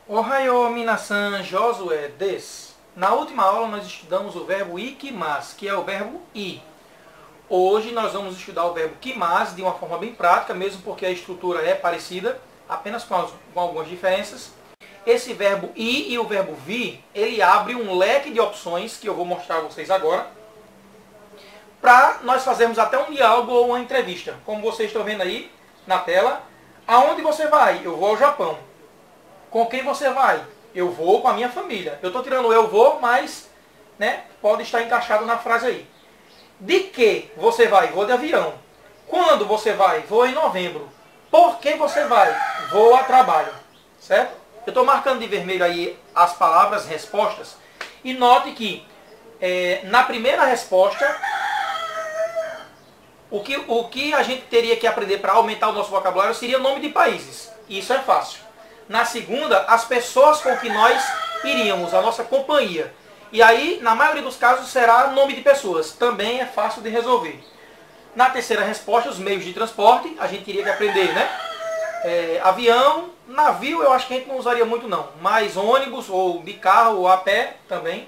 Ohayou minasan Josué des. Na última aula nós estudamos o verbo ikimasu, que é o verbo ir. Hoje nós vamos estudar o verbo kimasu de uma forma bem prática, mesmo porque a estrutura é parecida, apenas com algumas diferenças. Esse verbo ir e o verbo vir, ele abre um leque de opções que eu vou mostrar a vocês agora, para nós fazermos até um diálogo ou uma entrevista. Como vocês estão vendo aí na tela, aonde você vai? Eu vou ao Japão. Com quem você vai? Eu vou com a minha família. Eu estou tirando eu vou, mas pode estar encaixado na frase aí. De que você vai? Vou de avião. Quando você vai? Vou em novembro. Por que você vai? Vou a trabalho. Certo? Eu estou marcando de vermelho aí as palavras, respostas. E note que na primeira resposta, o que a gente teria que aprender para aumentar o nosso vocabulário seria o nome de países. Isso é fácil. Na segunda, as pessoas com que nós iríamos, a nossa companhia. E aí, na maioria dos casos, será nome de pessoas. Também é fácil de resolver. Na terceira resposta, os meios de transporte, a gente teria que aprender, avião, navio eu acho que a gente não usaria muito não. Mas ônibus, ou de carro, ou a pé também.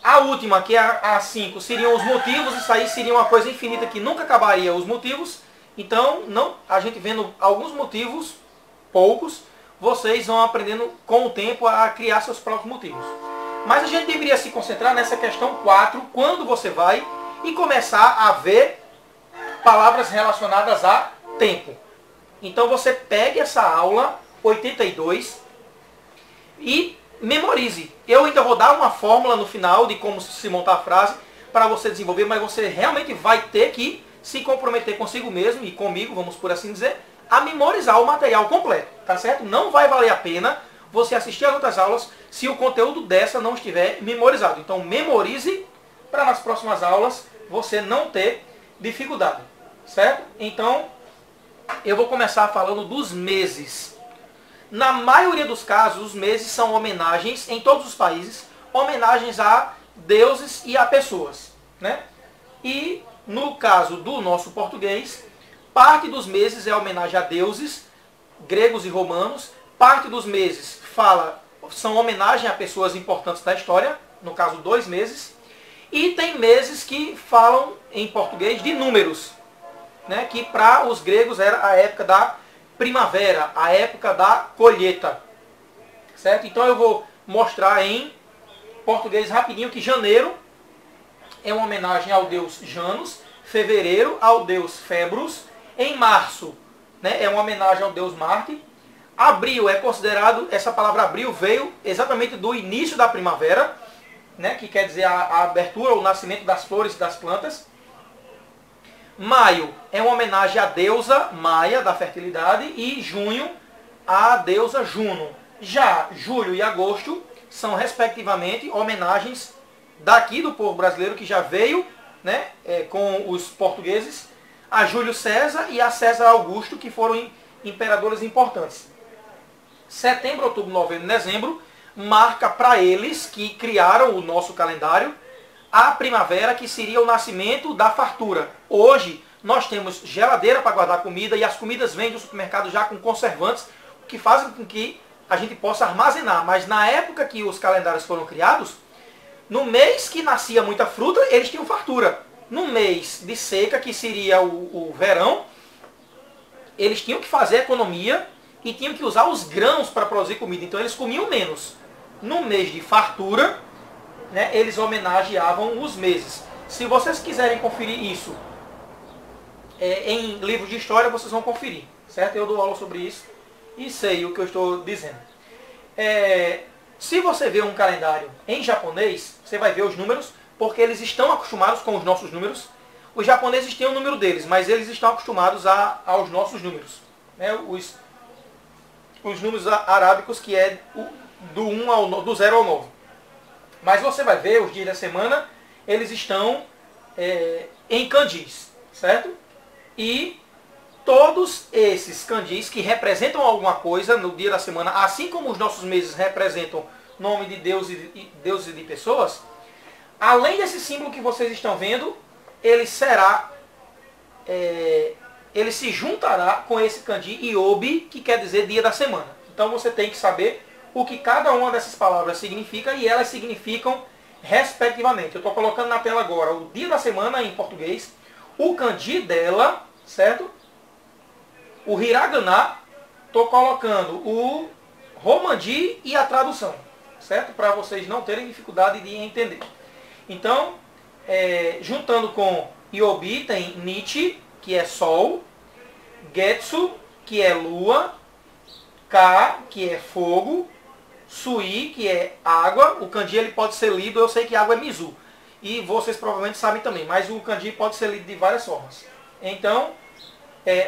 A última, que é a 5, seriam os motivos. Isso aí seria uma coisa infinita que nunca acabaria os motivos. Então, a gente vendo alguns motivos, poucos, vocês vão aprendendo com o tempo a criar seus próprios motivos. Mas a gente deveria se concentrar nessa questão 4, quando você vai, e começar a ver palavras relacionadas a tempo. Então você pegue essa aula 82 e memorize. Eu ainda vou dar uma fórmula no final de como se montar a frase para você desenvolver, mas você realmente vai ter que se comprometer consigo mesmo e comigo, vamos por assim dizer, a memorizar o material completo, tá certo? Não vai valer a pena você assistir às outras aulas se o conteúdo dessa não estiver memorizado. Então memorize para nas próximas aulas você não ter dificuldade, certo? Então eu vou começar falando dos meses. Na maioria dos casos, os meses são homenagens, em todos os países, homenagens a deuses e a pessoas, E no caso do nosso português, parte dos meses é homenagem a deuses, gregos e romanos. Parte dos meses são homenagem a pessoas importantes da história, no caso 2 meses. E tem meses que falam em português de números, que para os gregos era a época da primavera, a época da colheita. Certo? Então eu vou mostrar em português rapidinho que janeiro é uma homenagem ao deus Janus, fevereiro ao deus Febros, em março é uma homenagem ao deus Marte. Abril é considerado, essa palavra abril veio exatamente do início da primavera, que quer dizer a abertura, o nascimento das flores e das plantas. Maio é uma homenagem à deusa Maia, da fertilidade, e junho à deusa Juno. Já julho e agosto são, respectivamente, homenagens daqui do povo brasileiro, que já veio com os portugueses, a Júlio César e a César Augusto, que foram imperadores importantes. Setembro, outubro, novembro e dezembro marca para eles, que criaram o nosso calendário, a primavera, que seria o nascimento da fartura. Hoje nós temos geladeira para guardar comida e as comidas vêm do supermercado já com conservantes, o que fazem com que a gente possa armazenar. Mas na época que os calendários foram criados, no mês que nascia muita fruta, eles tinham fartura. No mês de seca, que seria o verão, eles tinham que fazer economia e tinham que usar os grãos para produzir comida. Então eles comiam menos. No mês de fartura, eles homenageavam os meses. Se vocês quiserem conferir isso em livros de história, vocês vão conferir. Certo? Eu dou aula sobre isso e sei o que eu estou dizendo. Se você vê um calendário em japonês, você vai ver os números, porque eles estão acostumados com os nossos números. Os japoneses têm o número deles, mas eles estão acostumados aos nossos números. Os números arábicos, que é do 0 ao 9. Mas você vai ver, os dias da semana, eles estão em kanjis, certo? E todos esses kanjis que representam alguma coisa no dia da semana, assim como os nossos meses representam nome de deuses e de pessoas, além desse símbolo que vocês estão vendo, ele se juntará com esse kanji Iobi, que quer dizer dia da semana. Então você tem que saber o que cada uma dessas palavras significa e elas significam respectivamente. Eu estou colocando na tela agora o dia da semana em português, o kanji dela, certo? O hiragana, estou colocando o romanji e a tradução, certo? Para vocês não terem dificuldade de entender. Então, juntando com yobi tem nichi, que é sol, getsu, que é lua, ka, que é fogo, sui, que é água. O kanji ele pode ser lido, eu sei que água é mizu. E vocês provavelmente sabem também, mas o kanji pode ser lido de várias formas. Então,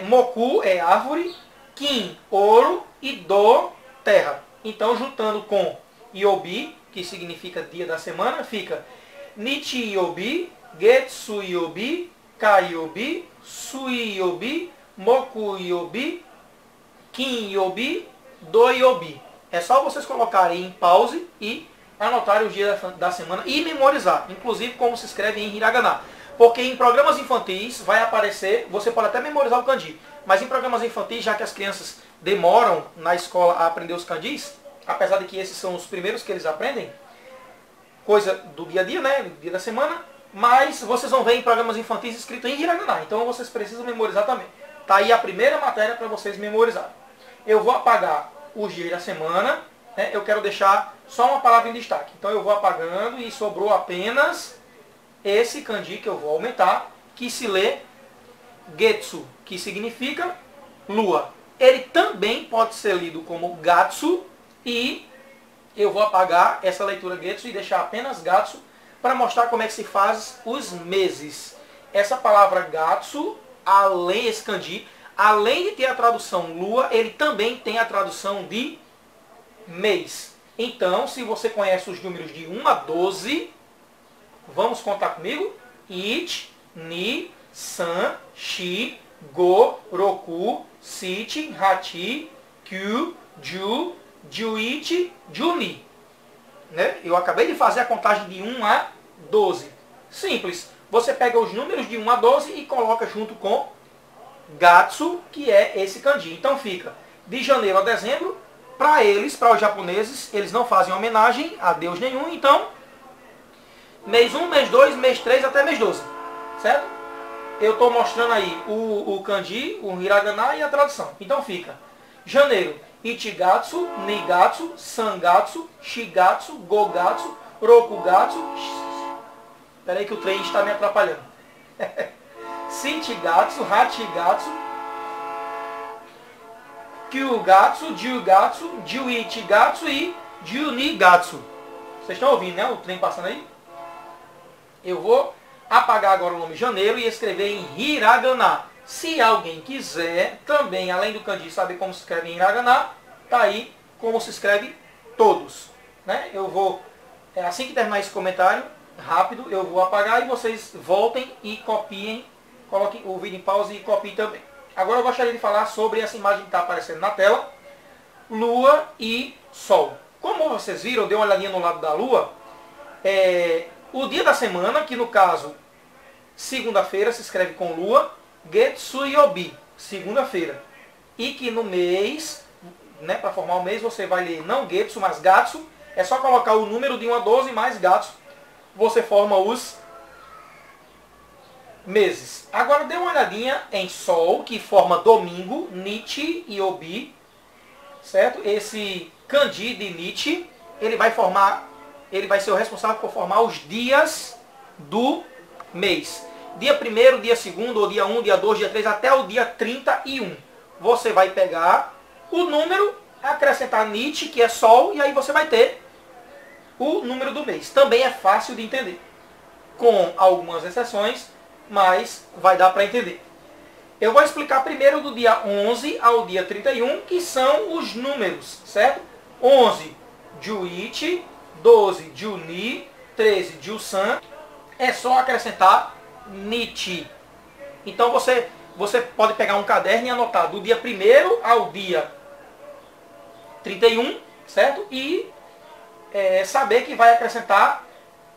moku é árvore, kin, ouro e do, terra. Então, juntando com yobi, que significa dia da semana, fica nichi yobi, getsu yobi, ka yobi, sui yobi, moku yobi, kin yobi, do yobi. É só vocês colocarem em pause e anotarem os dias da semana e memorizar, inclusive como se escreve em hiragana. Porque em programas infantis vai aparecer, você pode até memorizar o kanji, mas em programas infantis, já que as crianças demoram na escola a aprender os kanjis, apesar de que esses são os primeiros que eles aprendem, coisa do dia a dia, né, do dia da semana, mas vocês vão ver em programas infantis escrito em hiragana, então vocês precisam memorizar também. Tá aí a primeira matéria para vocês memorizarem. Eu vou apagar os dias da semana, né, eu quero deixar só uma palavra em destaque. Então eu vou apagando e sobrou apenas esse kanji que eu vou aumentar, que se lê getsu, que significa lua. Ele também pode ser lido como gatsu e eu vou apagar essa leitura getsu e deixar apenas gatsu para mostrar como é que se faz os meses. Essa palavra gatsu, além esse kanji, além de ter a tradução lua, ele também tem a tradução de mês. Então, se você conhece os números de 1 a 12, vamos contar comigo? Ichi, ni, san, shi, go, roku, shichi, hachi, kyu, ju, juichi, juni. Né? Eu acabei de fazer a contagem de 1 a 12. Simples. Você pega os números de 1 a 12 e coloca junto com gatsu, que é esse kanji. Então fica de janeiro a dezembro. Para eles, para os japoneses, eles não fazem homenagem a Deus nenhum. Então, mês 1, mês 2, mês 3 até mês 12. Certo? Eu estou mostrando aí o kanji, o hiragana e a tradução. Então fica janeiro, ichigatsu, nigatsu, sangatsu, shigatsu, gogatsu, rokugatsu. Espera aí que o trem está me atrapalhando. Shichigatsu, hachigatsu, kyugatsu, jugatsu, juichigatsu e junigatsu. Vocês estão ouvindo, né? O trem passando aí? Eu vou apagar agora o nome janeiro e escrever em hiragana. Se alguém quiser também, além do kanji, saber como se escreve em hiragana, tá aí como se escreve todos. Né? Eu vou, assim que terminar esse comentário, rápido, eu vou apagar e vocês voltem e copiem, coloquem o vídeo em pausa e copiem também. Agora eu gostaria de falar sobre essa imagem que está aparecendo na tela, lua e sol. Como vocês viram, eu dei uma olhadinha no lado da lua, o dia da semana, que no caso, segunda-feira se escreve com lua, Getsuyobi, segunda-feira. E que no mês, né, para formar o mês, você vai ler não Getsu, mas Gatsu. É só colocar o número de 1 a 12 mais Gatsu. Você forma os meses. Agora dê uma olhadinha em Sol, que forma domingo, Nichi e Obi. Certo? Esse kanji de Nichi, ele vai ser o responsável por formar os dias do mês. Dia 1º, dia 2º, ou dia 1, dia 2, dia 3, até o dia 31. Você vai pegar o número, acrescentar Nichi, que é Sol, e aí você vai ter o número do mês. Também é fácil de entender. Com algumas exceções, mas vai dar para entender. Eu vou explicar primeiro do dia 11 ao dia 31, que são os números, certo? 11, Juichi, 12, Juni, 13, Jusan. É só acrescentar Nichi. Então você pode pegar um caderno e anotar do dia 1º ao dia 31, certo? E saber que vai acrescentar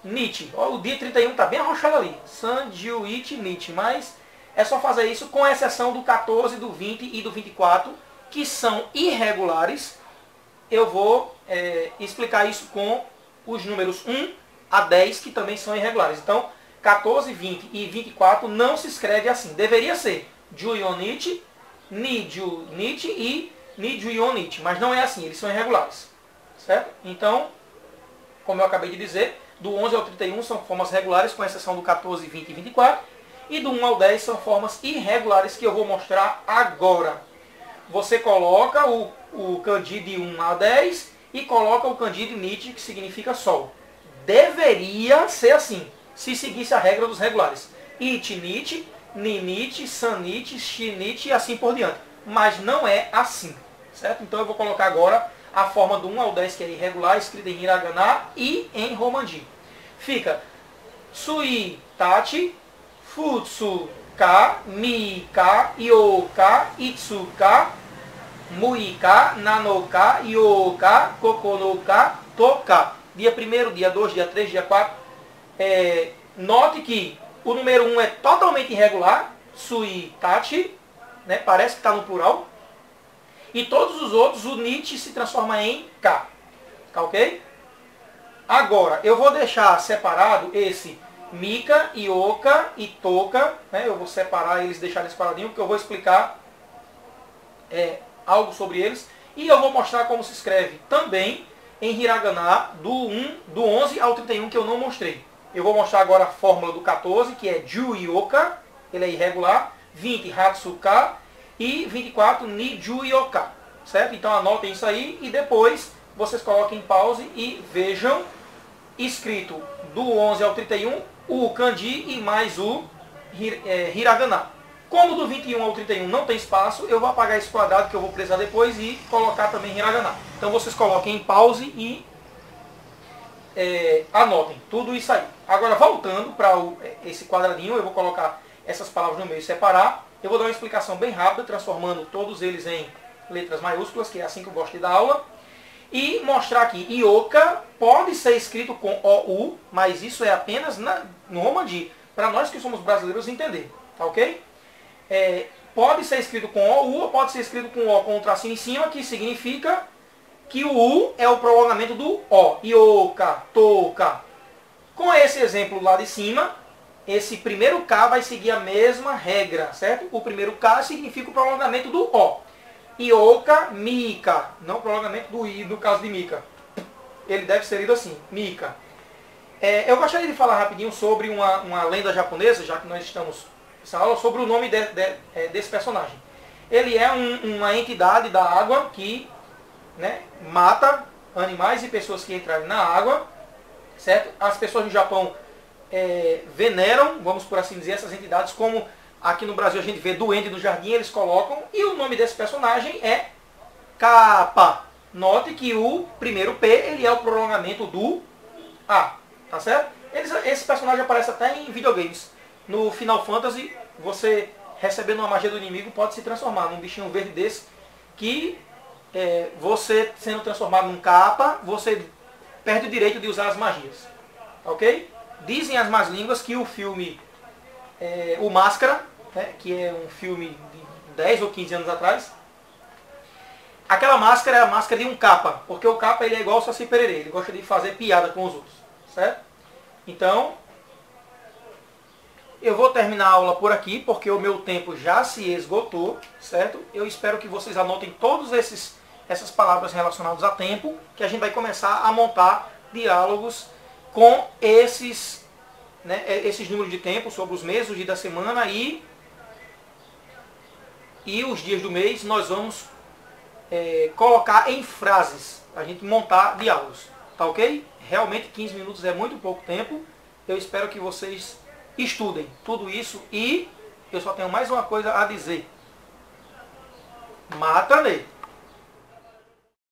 Nichi. O dia 31 está bem arrochado ali. San, Juichi, Nichi. Mas é só fazer isso com exceção do 14, do 20 e do 24, que são irregulares. Eu vou explicar isso com os números 1 a 10, que também são irregulares. Então, 14, 20 e 24 não se escreve assim. Deveria ser Juyonit, Nijunit e Nijuyonit, mas não é assim, eles são irregulares. Certo? Então, como eu acabei de dizer, do 11 ao 31 são formas regulares, com exceção do 14, 20 e 24. E do 1 ao 10 são formas irregulares que eu vou mostrar agora. Você coloca o kanji de 1 a 10 e coloca o kanji de Nit, que significa sol. Deveria ser assim, se seguisse a regra dos regulares. It-nit, Ninit, Sanit, Shinit e assim por diante. Mas não é assim. Certo? Então eu vou colocar agora a forma do 1 ao 10, que é irregular, escrita em hiragana e em romanji. Fica Sui, Tachi, Futsuka, Mika, Yoka, Itsuka, Muika, Nanoka, Yoka, Kokonoka, Toka. Dia 1º, dia 2, dia 3, dia 4. Note que o número 1 é totalmente irregular, Sui, Tachi, né? Parece que está no plural. E todos os outros, o Nit se transforma em K. Tá ok? Agora, eu vou deixar separado esse Mika, Ioka e Toka. Né? Eu vou separar eles, deixar eles separadinhos, porque eu vou explicar algo sobre eles. E eu vou mostrar como se escreve também em hiragana do 11 ao 31, que eu não mostrei. Eu vou mostrar agora a fórmula do 14, que é Juyoka, ele é irregular. 20, Hatsuka. E 24, Nijuyoka. Certo? Então anotem isso aí e depois vocês coloquem em pause e vejam escrito do 11 ao 31 o kanji e mais o hiragana. Como do 21 ao 31 não tem espaço, eu vou apagar esse quadrado que eu vou precisar depois e colocar também hiragana. Então vocês coloquem em pause e anotem tudo isso aí. Agora voltando para esse quadradinho, eu vou colocar essas palavras no meio e separar. Eu vou dar uma explicação bem rápida, transformando todos eles em letras maiúsculas, que é assim que eu gosto de dar aula. E mostrar aqui, Ioka pode ser escrito com OU, mas isso é apenas no romanji, para nós que somos brasileiros entender, tá ok? Pode ser escrito com OU ou pode ser escrito com O com um tracinho em cima, que significa que o U é o prolongamento do O. Ioka, Toka. Com esse exemplo lá de cima, esse primeiro K vai seguir a mesma regra, certo? O primeiro K significa o prolongamento do O. Ioka, Mika. Não o prolongamento do I, no caso de Mika. Ele deve ser lido assim, Mika. Eu gostaria de falar rapidinho sobre uma lenda japonesa, já que nós estamos nessa aula, sobre o nome desse personagem. Ele é uma entidade da água que, né, mata animais e pessoas que entrarem na água, certo? As pessoas no Japão veneram, vamos por assim dizer, essas entidades, como aqui no Brasil a gente vê Duende do Jardim, eles colocam, e o nome desse personagem é Kappa. Note que o primeiro P ele é o prolongamento do A, tá certo? Esse personagem aparece até em videogames. No Final Fantasy, você recebendo uma magia do inimigo pode se transformar num bichinho verde desse, que você sendo transformado num Kappa, você perde o direito de usar as magias, ok? Dizem as más línguas que o filme, o Máscara, né, que é um filme de 10 ou 15 anos atrás, aquela máscara é a máscara de um capa, porque o capa ele é igual ao Saci Pererê, ele gosta de fazer piada com os outros, certo? Então, eu vou terminar a aula por aqui, porque o meu tempo já se esgotou, certo? Eu espero que vocês anotem todas essas palavras relacionadas a tempo, que a gente vai começar a montar diálogos com esses números de tempo, sobre os meses, os dias da semana e os dias do mês. Nós vamos colocar em frases, a gente montar diálogos, tá ok? Realmente 15 minutos é muito pouco tempo. Eu espero que vocês estudem tudo isso e eu só tenho mais uma coisa a dizer. Mata-ne!